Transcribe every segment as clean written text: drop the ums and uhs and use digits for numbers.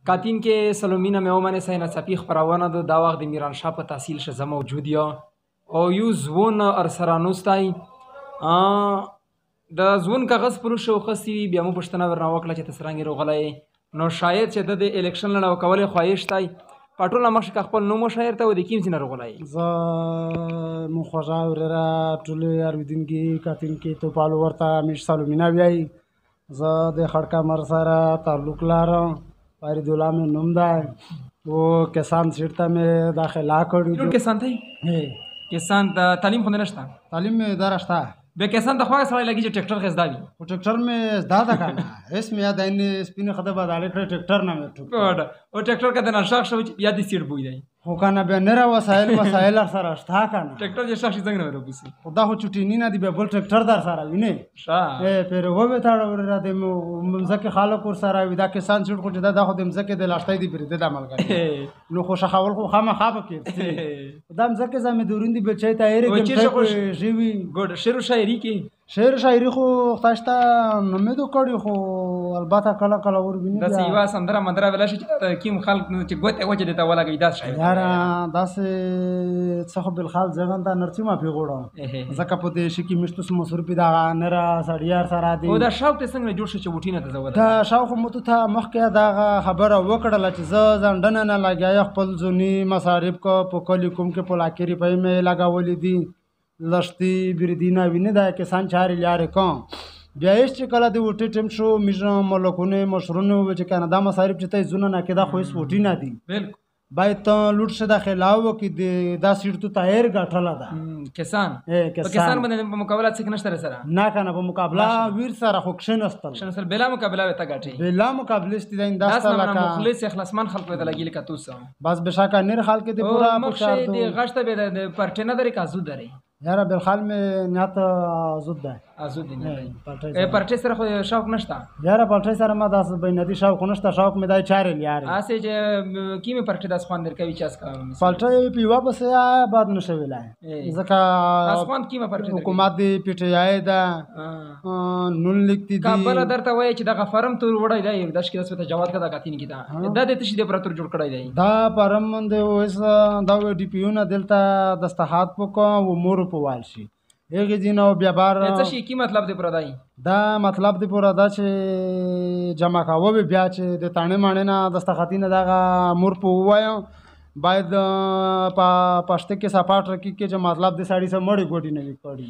کاتین کې سلومینه مې ومنې سای ناڅاپي خپرونه ده دا وخت د میرانشاه په تحصیل شه زه موجود یا او یو ځوون ارسره نوستی د ځوون کاغذ پر شو خستی بیا مو پوښتنه ورنه وکړه چې ته څرنګه راغلی نو شاید چې د الیکشن لړ کولې خواهش دی پټوله مخکې خپل نوم شاعر ته و د کوم ځای نه راغلی زه مو خوږه ورېره ټولې اورېدونکي کتونکي توپالو ورته همیش سلومینه وایي زه د خړ کمر سره تعلق لرم فریدالله مې نوم دی و کسان سیټ ته مې داخله کړی ټول کسان دی کسان ته تعلیم خو نه شته تعلیم مې داره شته به کسان ته خو سړی لګي چې ټریکټر خزدا وي او ټریکټر مې زده ده کنه اس مې یاد عین سپینه خده بداله ټریکټر نه مې او ټریکټر کده نه شاخ شو یاد سیټ بوي دی خو کنه به نه وسایل سره شته کنه ټریکټر چې شاخ څنګه نه وربوسي خدا خو چټینی نه دی به بل ټریکټر در سره ویني شا پیر و به تاړه ور د ممزکه خالق ور سره ودا کسان چټ خو دا خو د مزکه د لاشتای دی بری د عمل کوي نو خو شخول خو خامه خابه کې دا مزکه زمي دوریندې بچای ته ایره کې ژوي ګډ شعر او شاعري کې شعر شاعري خو تاسو نمېدو کړی خو البته کله کله ور ویني دا سیوا سندره مندره ولا شي چې کیم خلق چې ګوته وجه دته ولا کوي دا شاعر یار داس څخه بل خال ځغان ته نرسي ما پیغوړو زکه په دې شي کې مشتوس مسور پیدا نرا سړیار سره دی او دا شاوق ته څنګه جوړ شو چې وټینه ته زوته دا شاوق مو ته مخکې دا خبره وکړه چې زه ځندنه نه لګیا خپل ځونی مصارف کو په کلی کوم کې په لاکری په مې لگاولې دي لشتي بردینا ویني دا کسان چاري لارې کوم بیا چې کله د وټی ټیم شو میژه ملکونه مشرونه و چې کنه دا مصارف چې ته زونه نه کې دا خو هیڅ وټی نه دي بالکل باید ته لوټ شه د خلاو کې دا سیټ تو تایر غټلا ده کسان باندې په مقابله څخه نشته سره نه کنه په مقابله ویر سره خو کښنستل شنسل بلا مقابله وته غټي بلا مقابله است د انداسته لکه مخلص اخلاصمن خلق وته لګیل کتو سم بس بشکا نیر خلق دې پورا مخشه دې غشته به د پرټ نه درې کازو درې یاره بالخال مې نیت زود ده ازود نه پرټ سره خو شوق نشته یاره پرټ سره ما داس بینادي شوق نشته شوق مې دای چارل یاره اسه چې کیمه پرټ داس خوان در کوي چاس کا پرټ پیوا بس یا بعد نشو ویلای ځکه اسمان کیمه پرټ حکومت دی پټ یای دا نون لیکتی دی کابل درته وای چې د غفرم تور وړای دی د شکل سره جواد کدا کاتین کی دا د تشې د پرتور جوړ کړای دی دا پرم د وس دا ډی پی یو نه دلته دستحات پکو و مور په وال شي هغه دینو بیا بار څه شي کی مطلب دی پردای دا مطلب دی پردا چې جمع کاوه بیا چې د تانه مانه نه دستخطینه دا مور په وایو باید پښته کې سپاټ رکی کې چې مطلب د ساړي سره مړی ګوډی نه وکړي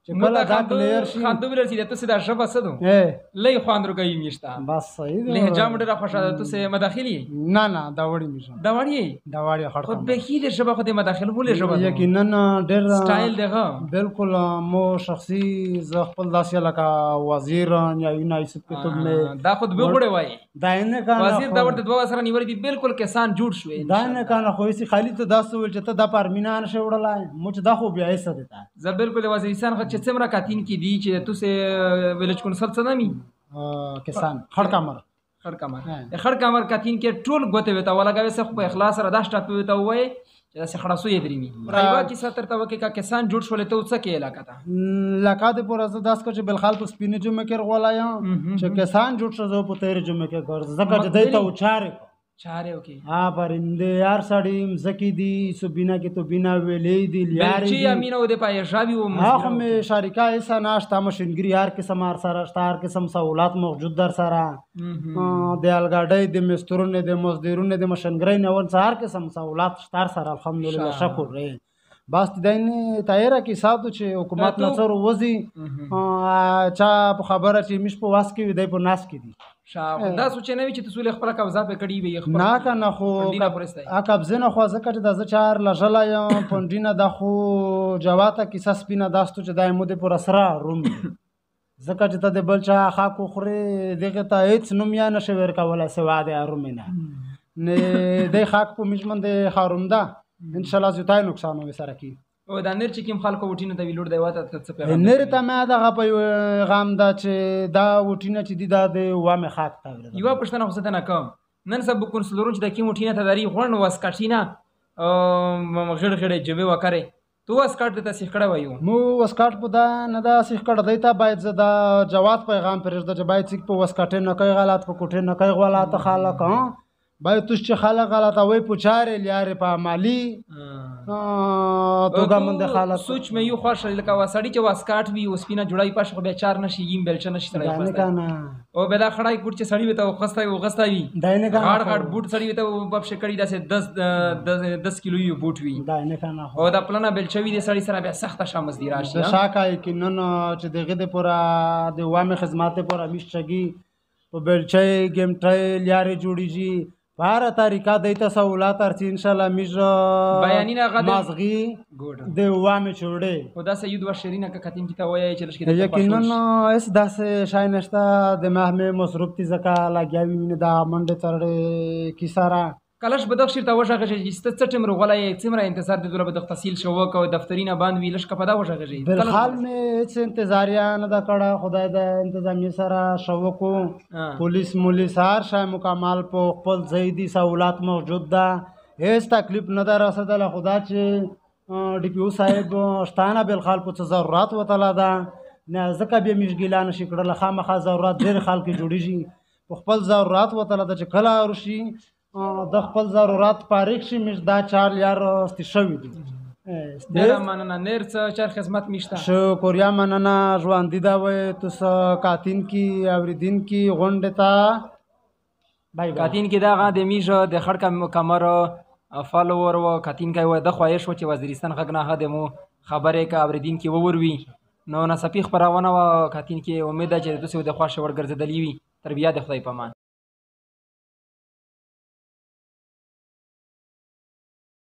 چې کله دا کلیر شي خاندو بل چې ته سیده شپه سدو لې خواندرو کوي میشتا بس صحیح دی لهجه مډه را خوشاله ته سه مداخلي نه دا وړي میشه دا وړي خړ خو به هیله شبه خو د مداخله بوله شبه یقینا ډېر سټایل دغه بالکل مو شخصي ز خپل داسې لکه وزیر یا یونایسب کتب مې دا خود به وړي وای دا نه کان وزیر دا ورته دوه سره نیولې دي بالکل کسان جوړ شوې دا نه کان خو هیڅ خالی ته داسې ول چې ته د پرمینان شې وړلای مچ دا خو بیا یې سده ز بالکل وزیرستان خو چې څومره کاتین کې دي چې تو سه ویلج کونسل څه نامي کسان خړ کمر کاتین کې ټول غوته وتا ولګاوي څه په اخلاص سره داش ټاپ وتا وای چې څه خلاصو یې درېمي پرایوا کې 70 توکه کا کسان جوړ شول ته څه کې علاقه تا لکه پر از داس کو چې بلخال په سپینې جمعه کې غولایا چې کسان جوړ شو په تیر جمعه کې ګرځ زکه دې ته وچاره اوکي پرنده یار سړی مزکی دی سبینا کې تو بنا ویلې دی یار چې امینه و دې پای شابي و هغه مې شریکا ایسا ناشتا ماشینګری یار کې سمار سره شتار کې سم سہولات موجود در سره د الګاډي د مسترونه د مزدورونه د ماشینګری نه ون سهار کې سم سہولات شتار سره الحمدلله شکر رې بس دینه تایره کې ساتو چې حکومت نصر وزي چا خبره چې مش په واس کې دی په ناس کې دی دا سوچ نه وي چې تاسو له خپل قبضه په کړي وي خپل نه کنه خو قبضه نه خو ځکه چې د چار لژلا یم پونډینه د خو جواته کیسه سپینه داستو چې دایمو د پر اسرا روم ځکه چې ته د بل چا خاکو خوري دغه ته هیڅ نوم یا نشه ور کوله سوا د رومینه نه د خاک په مجمن د خارومده ان شاء الله زیاتای نقصان و سره کی او دا نر چې کوم خلکو وټینه ته ویلوړ دی واته څه په نر ته ما دغه په غام دا چې دا وټینه چې دی دا د وامه خاک ته یو پښتنه خو ستنه کوم نن سبا کونسلورون چې د کوم وټینه ته داری غون واسکټینا غړ جوی وکړي تو واسکټ ته سیخ کړه وایو مو واسکټ په دا نه دا سیخ کړه دی ته باید زدا جواد پیغام پرېږده چې باید سیخ په واسکټ نه کوي غلط په کوټه نه کوي غلط خلک باید توش چې خلق غلطه وای پوچاره لیاره په عملی توګه مند خلق سوچ مې یو خوښ لکه وسړی چې واسکاټ وي او سپینه جوړای پښه خو به چار نشي یم بلچ نشي سړی نه کنه او به دا خړای کوټ چې سړی وته خسته او غسته وي داینه کنه غاړ بوټ سړی وته په شکړی داسې 10 کیلو یو بوټ وي داینه کنه او دا پلانه بلچوي د سړی سره به سخته شامس دی راشي شاکه کې نن چې دغه د پورا د وامه خدمات پورا میشتګي په بلچې ګمټې لیاره جوړیږي بهر طریقه دیتا سہولات ارچ انشاءاللہ میز بیانینا غد مازغی د وامه چوڑے خدا سے یود ورشرینا کا کتیم کی توای چلش کی یقینا اس داس شاینشتا د ماه میں مصروف تی زکا لاګیاوی مینه دا منډه ترړې کی سارا کلش بدخشیر تا وژه غږی چې ستڅټم رغولای څمره انتظار د دوله بد تحصیل شو کو دفترینه باندې ویلش کا پدا وژه غږی بالحال میں هیڅ انتظاریه نه دا کړه خدای د انتظامی سره شو کو پولیس هر شای مکمل په خپل زیدی سہولات موجود ده هیڅ تکلیف نه در رسیدله خدا چې ډی پی او صاحب شتانه بالحال په ضرورت وتلا ده نه ځکه به مشګلان شي کړل خامخا ضرورت ډیر خلک جوړیږي په خپل ضرورت وتلا ده چې کله ورشي د خپل ضرورت پاریک شي مش دا 4 یار است شوی دي ډیر مننه نیر څه چر خدمت میشته شکریا مننه ژوند دی دا وای تاسو کاتین کی اوریدین کی غونډه بای کاتین کی دا غا د میژه د خړک کمر فالوور و کاتین کی و د خواهش و چې وزیرستان غږ نه دمو خبره کا اوریدین کی ووروي نو نصفی خبرونه و کاتین کی امید ده چې تاسو د خوښ ورګرځدلی وي تربیه د خدای پامان